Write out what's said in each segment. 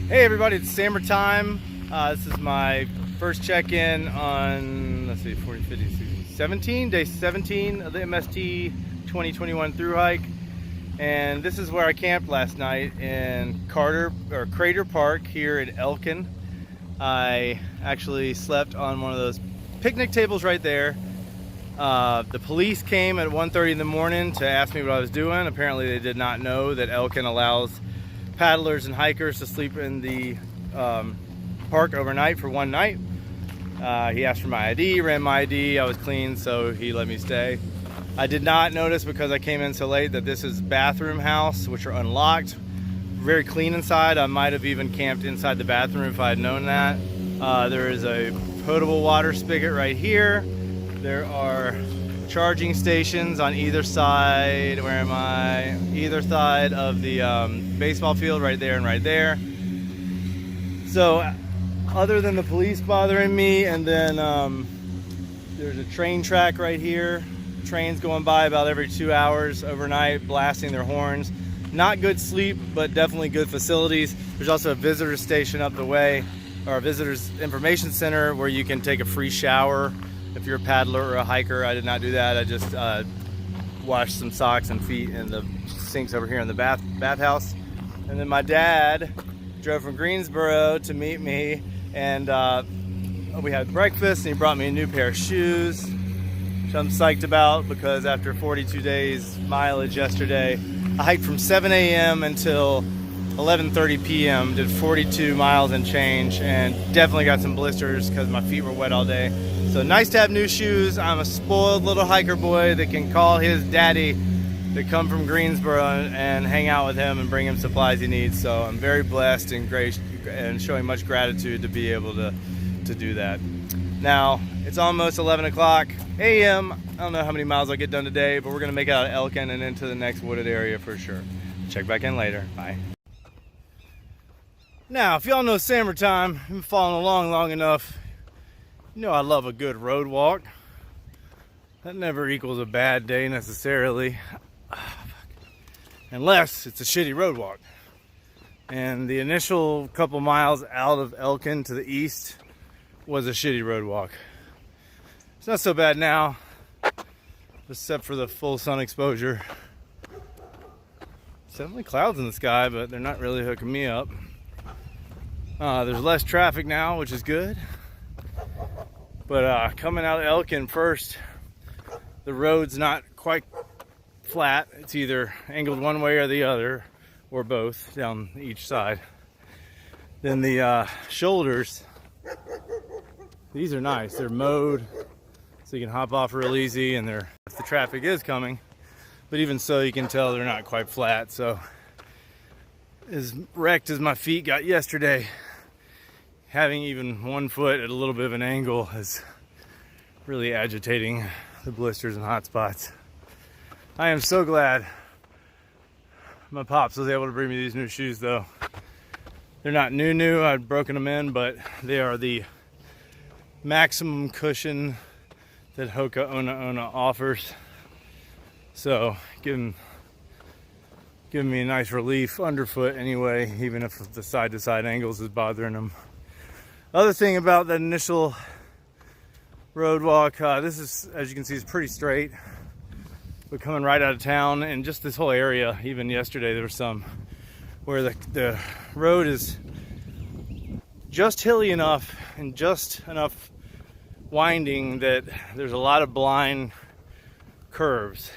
Hey everybody, it's summertime. This is my first check-in on, let's see, 40, 50, 60, 17, day 17 of the MST 2021 Thru Hike. And this is where I camped last night in Crater Park here in Elkin. I actually slept on one of those picnic tables right there. The police came at 1:30 in the morning to ask me what I was doing. Apparently they did not know that Elkin allows paddlers and hikers to sleep in the park overnight for one night. He asked for my ID, ran my ID, I was clean, so he let me stay. I did not notice, because I came in so late, that this is bathroom house, which are unlocked. Very clean inside. I might have even camped inside the bathroom if I had known that. There is a potable water spigot right here. There are charging stations on either side. Where am I? Either side of the baseball field, right there and right there. So other than the police bothering me, and then there's a train track right here. Trains going by about every 2 hours overnight, blasting their horns. Not good sleep, but definitely good facilities. There's also a visitor station up the way, or a visitor's information center, where you can take a free shower if you're a paddler or a hiker. I did not do that. I just washed some socks and feet in the sinks over here in the bathhouse. And then my dad drove from Greensboro to meet me, and we had breakfast, and he brought me a new pair of shoes, which I'm psyched about, because after 42 days mileage yesterday, I hiked from 7 a.m. until 11:30 p.m. did 42 miles and change, and definitely got some blisters because my feet were wet all day. So nice to have new shoes. I'm a spoiled little hiker boy that can call his daddy to come from Greensboro and hang out with him and bring him supplies he needs. So I'm very blessed and great, and showing much gratitude to be able to do that. Now it's almost 11 o'clock a.m. I don't know how many miles I'll get done today, but we're gonna make it out of Elkin and into the next wooded area for sure. Check back in later. Bye. Now, if y'all know summertime, I've been following along long enough, you know I love a good road walk. That never equals a bad day necessarily, unless it's a shitty road walk. And the initial couple miles out of Elkin to the east was a shitty road walk. It's not so bad now, except for the full sun exposure. There's definitely clouds in the sky, but they're not really hooking me up. There's less traffic now, which is good. But coming out of Elkin first, the road's not quite flat. It's either angled one way or the other, or both, down each side. Then the shoulders, these are nice. They're mowed, so you can hop off real easy, and they're, if the traffic is coming. But even so, you can tell they're not quite flat. So as wrecked as my feet got yesterday, having even one foot at a little bit of an angle is really agitating the blisters and hot spots. I am so glad my pops was able to bring me these new shoes, though. They're not new, I've broken them in, but they are the maximum cushion that Hoka Ona offers. So giving me a nice relief underfoot anyway, even if the side-to-side angles is bothering them. Other thing about the initial road walk, this is, as you can see, is pretty straight. We're coming right out of town, and just this whole area, even yesterday there was some where the road is just hilly enough and just enough winding that there's a lot of blind curves.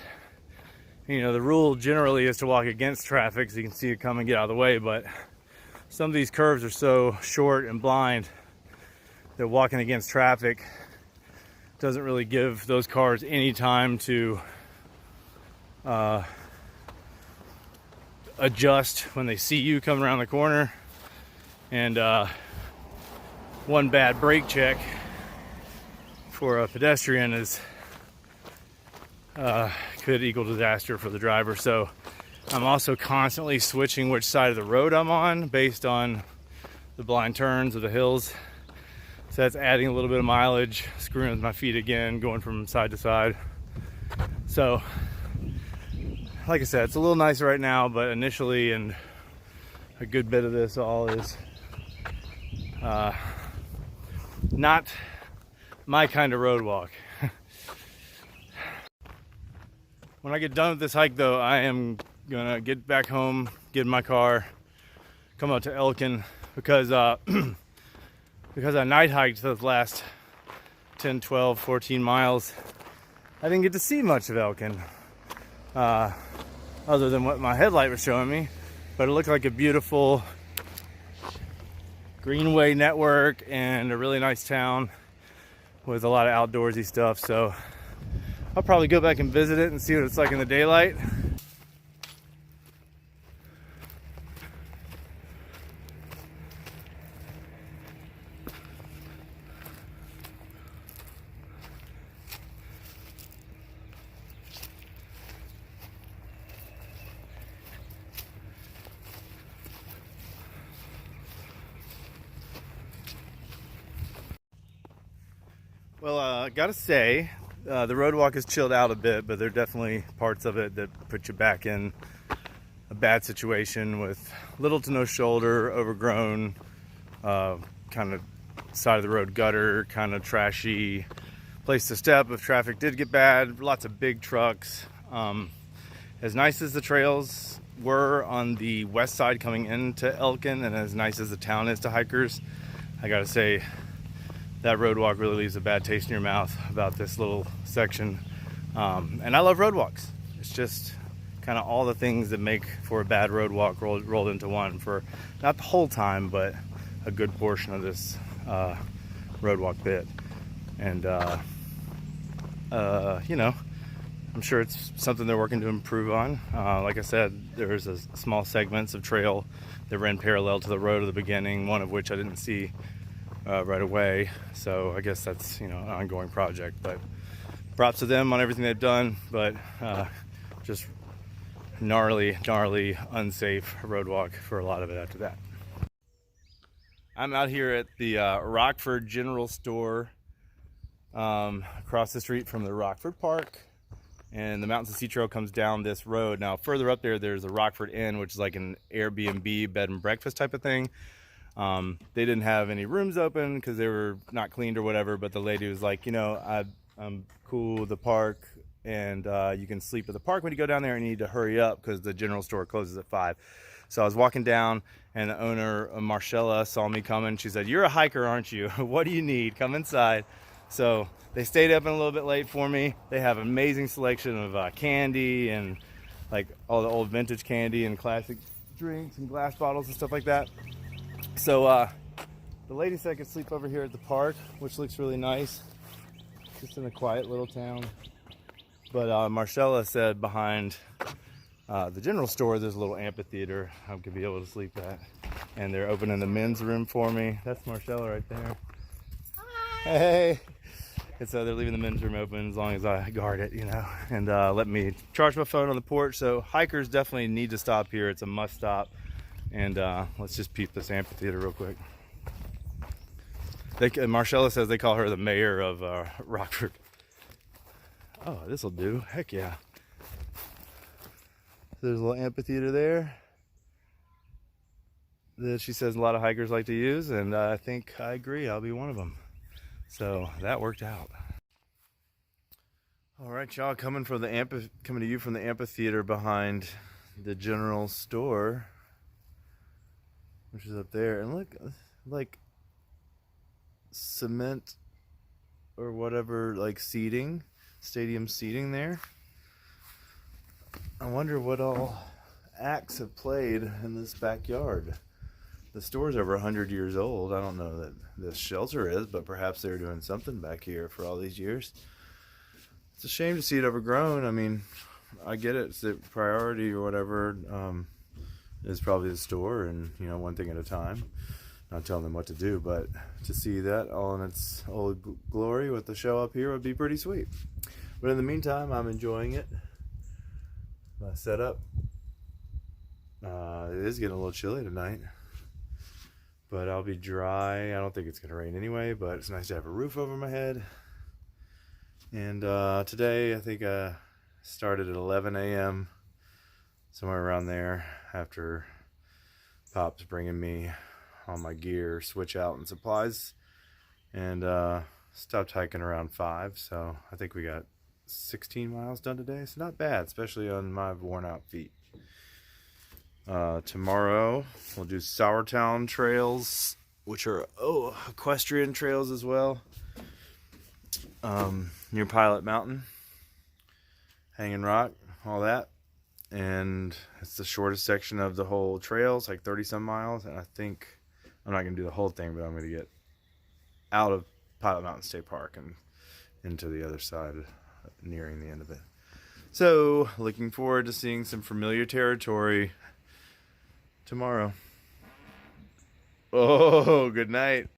You know, the rule generally is to walk against traffic so you can see it come and get out of the way, but some of these curves are so short and blind that walking against traffic doesn't really give those cars any time to adjust when they see you coming around the corner. And one bad brake check for a pedestrian is could equal disaster for the driver. So I'm also constantly switching which side of the road I'm on based on the blind turns of the hills. So that's adding a little bit of mileage, screwing with my feet again, going from side to side. So like I said, it's a little nicer right now, but initially, and a good bit of this all is Not my kind of road walk. When I get done with this hike though, I am gonna get back home, get in my car, come out to Elkin, because because I night hiked those last 10, 12, 14 miles. I didn't get to see much of Elkin, other than what my headlight was showing me, but it looked like a beautiful greenway network and a really nice town with a lot of outdoorsy stuff. So I'll probably go back and visit it and see what it's like in the daylight. Well, I gotta say, the road walk has chilled out a bit, but there are definitely parts of it that put you back in a bad situation with little to no shoulder, overgrown, kind of side of the road gutter, kind of trashy place to step if traffic did get bad. Lots of big trucks. As nice as the trails were on the west side coming into Elkin, and as nice as the town is to hikers, I gotta say, that road walk really leaves a bad taste in your mouth about this little section. And I love road walks. It's just kind of all the things that make for a bad road walk rolled into one for not the whole time, but a good portion of this road walk bit. And you know, I'm sure it's something they're working to improve on. Like I said, there's a small segments of trail that ran parallel to the road at the beginning, one of which I didn't see right away. So I guess that's, you know, an ongoing project, but props to them on everything they've done. But just gnarly, unsafe road walk for a lot of it after that. I'm out here at the Rockford General Store, across the street from the Rockford Park, and the Mountains of Sea Trail comes down this road. Now further up there's the Rockford Inn, which is like an Airbnb bed and breakfast type of thing. They didn't have any rooms open because they were not cleaned or whatever, but the lady was like, you know, I'm cool with the park, and you can sleep at the park when you go down there, and you need to hurry up because the general store closes at 5. So I was walking down, and the owner, Marcella, saw me coming. She said, "You're a hiker, aren't you? What do you need? Come inside." So they stayed up and a little bit late for me. They have an amazing selection of candy and like all the old vintage candy and classic drinks and glass bottles and stuff like that. So the lady said I could sleep over here at the park, which looks really nice, just in a quiet little town. But Marcella said behind the general store there's a little amphitheater I could be able to sleep at, and they're opening the men's room for me. That's Marcella right there. Hi. Hey. And so they're leaving the men's room open as long as I guard it, you know, and let me charge my phone on the porch. So hikers definitely need to stop here. It's a must stop. And let's just peep this amphitheater real quick. Marcella says they call her the mayor of Rockford. Oh, this'll do. Heck yeah. There's a little amphitheater there that she says a lot of hikers like to use, and I think I agree. I'll be one of them. So that worked out. All right, y'all, coming to you from the amphitheater behind the general store, which is up there. And look, like cement or whatever, like seating, stadium seating there. I wonder what all acts have played in this backyard. The store's over 100 years old. I don't know that this shelter is, but perhaps they were doing something back here for all these years. It's a shame to see it overgrown. I mean, I get it. It's the priority or whatever is probably the store, and, you know, one thing at a time. Not telling them what to do, but to see that all in its old glory with the show up here would be pretty sweet. But in the meantime, I'm enjoying it. My setup. It is getting a little chilly tonight, but I'll be dry. I don't think it's going to rain anyway, but it's nice to have a roof over my head. And today, I think I started at 11 a.m., somewhere around there, after Pop's bringing me all my gear, switch out, and supplies. And stopped hiking around 5, so I think we got 16 miles done today. It's not bad, especially on my worn out feet. Tomorrow we'll do Sourtown trails, which are equestrian trails as well, near Pilot Mountain, Hanging Rock, all that. And it's the shortest section of the whole trail. It's like 30 some miles, and I think I'm not gonna do the whole thing, but I'm gonna get out of Pilot Mountain State Park and into the other side, nearing the end of it. So looking forward to seeing some familiar territory tomorrow. Oh, good night.